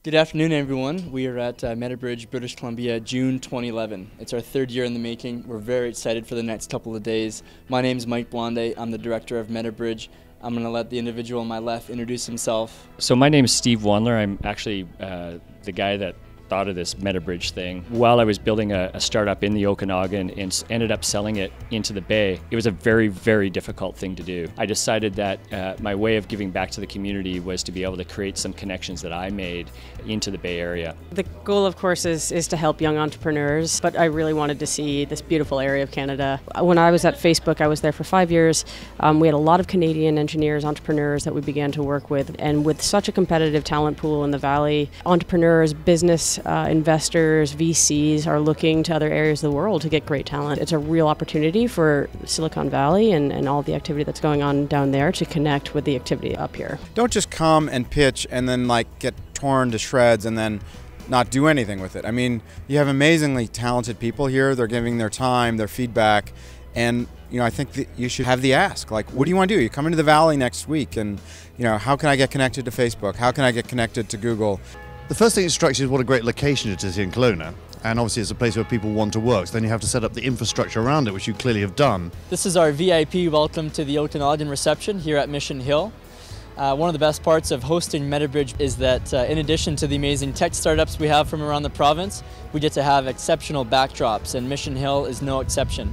Good afternoon, everyone. We are at Metabridge, British Columbia, June 2011. It's our third year in the making. We're very excited for the next couple of days. My name is Mike Blonde. I'm the director of Metabridge. I'm going to let the individual on my left introduce himself. So my name is Steve Wandler. I'm actually the guy that thought of this Metabridge thing. While I was building a startup in the Okanagan and ended up selling it into the Bay, it was a very, very difficult thing to do. I decided that my way of giving back to the community was to be able to create some connections that I made into the Bay Area. The goal, of course, is to help young entrepreneurs, but I really wanted to see this beautiful area of Canada. When I was at Facebook, I was there for 5 years. We had a lot of Canadian engineers, entrepreneurs that we began to work with, and with such a competitive talent pool in the Valley, entrepreneurs, business investors, VCs are looking to other areas of the world to get great talent. It's a real opportunity for Silicon Valley and all the activity that's going on down there to connect with the activity up here. Don't just come and pitch and then get torn to shreds and then not do anything with it. I mean, you have amazingly talented people here. They're giving their time, their feedback, and I think that you should have the ask. What do you want to do? You come into the Valley next week, and how can I get connected to Facebook? How can I get connected to Google? The first thing that strikes you is what a great location it is here in Kelowna, and obviously it's a place where people want to work, so then you have to set up the infrastructure around it, which you clearly have done. This is our VIP welcome to the Okanagan reception here at Mission Hill. One of the best parts of hosting Metabridge is that in addition to the amazing tech startups we have from around the province, we get to have exceptional backdrops, and Mission Hill is no exception.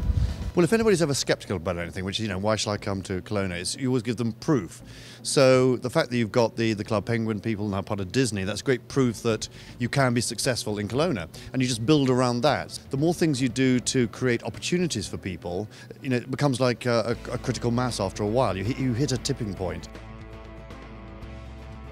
Well, if anybody's ever skeptical about anything, which is, why shall I come to Kelowna, you always give them proof. So the fact that you've got the Club Penguin people now part of Disney, that's great proof that you can be successful in Kelowna, and you just build around that. The more things you do to create opportunities for people, it becomes like a critical mass after a while. You hit a tipping point.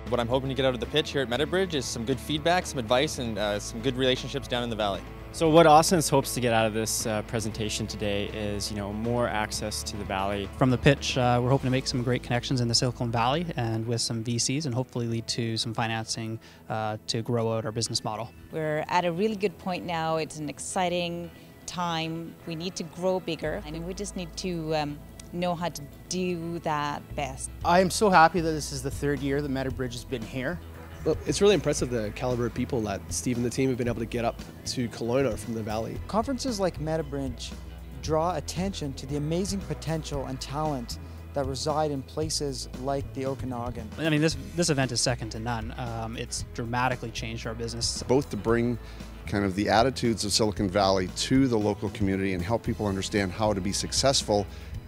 What I'm hoping to get out of the pitch here at Metabridge is some good feedback, some advice, and some good relationships down in the Valley. So what Austin's hopes to get out of this presentation today is, more access to the Valley. From the pitch, we're hoping to make some great connections in the Silicon Valley and with some VCs, and hopefully lead to some financing to grow out our business model. We're at a really good point now. It's an exciting time. We need to grow bigger, and we just need to know how to do that best. I am so happy that this is the third year that Metabridge has been here. Well, it's really impressive the caliber of people that Steve and the team have been able to get up to Kelowna from the Valley. Conferences like Metabridge draw attention to the amazing potential and talent that reside in places like the Okanagan. I mean, this event is second to none. It's dramatically changed our business. Both to bring kind of the attitudes of Silicon Valley to the local community and help people understand how to be successful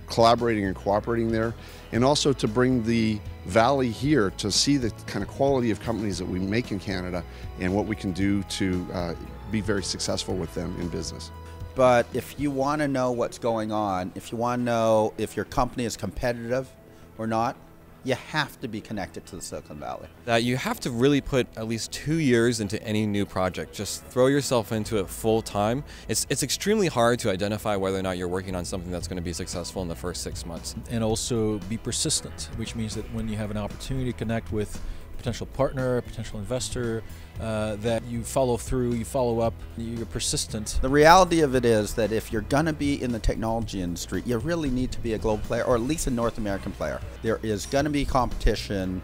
collaborating and cooperating there, and also to bring the Valley here to see the kind of quality of companies that we make in Canada and what we can do to be very successful with them in business. But if you want to know what's going on, if you want to know if your company is competitive or not, you have to be connected to the Silicon Valley. You have to really put at least 2 years into any new project. Just throw yourself into it full time. It's extremely hard to identify whether or not you're working on something that's going to be successful in the first 6 months. And also be persistent, which means that when you have an opportunity to connect with a potential partner, a potential investor, that you follow through, you follow up, you're persistent. The reality of it is that if you're going to be in the technology industry, you really need to be a global player, or at least a North American player. There is going to be competition,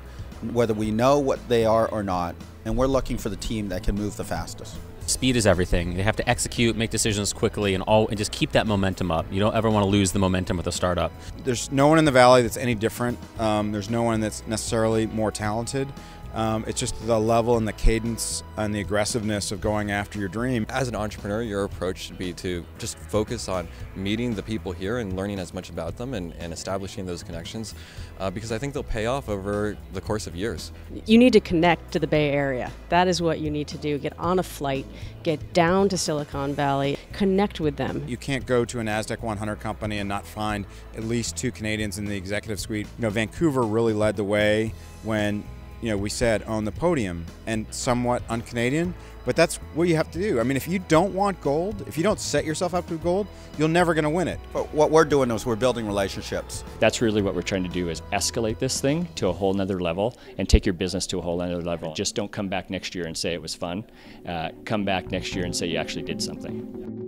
whether we know what they are or not, and we're looking for the team that can move the fastest. Speed is everything. You have to execute, make decisions quickly, and just keep that momentum up. You don't ever want to lose the momentum with a startup. There's no one in the Valley that's any different. There's no one that's necessarily more talented. It's just the level and the cadence and the aggressiveness of going after your dream. As an entrepreneur, your approach should be to just focus on meeting the people here and learning as much about them and establishing those connections, because I think they'll pay off over the course of years. You need to connect to the Bay Area. That is what you need to do. Get on a flight, get down to Silicon Valley, connect with them. You can't go to a NASDAQ 100 company and not find at least 2 Canadians in the executive suite. Vancouver really led the way when we said on the podium, and somewhat un-Canadian, but that's what you have to do. I mean, if you don't want gold, if you don't set yourself up to gold, you're never going to win it. But what we're doing is we're building relationships. That's really what we're trying to do, is escalate this thing to a whole nother level and take your business to a whole nother level. Just don't come back next year and say it was fun. Come back next year and say you actually did something.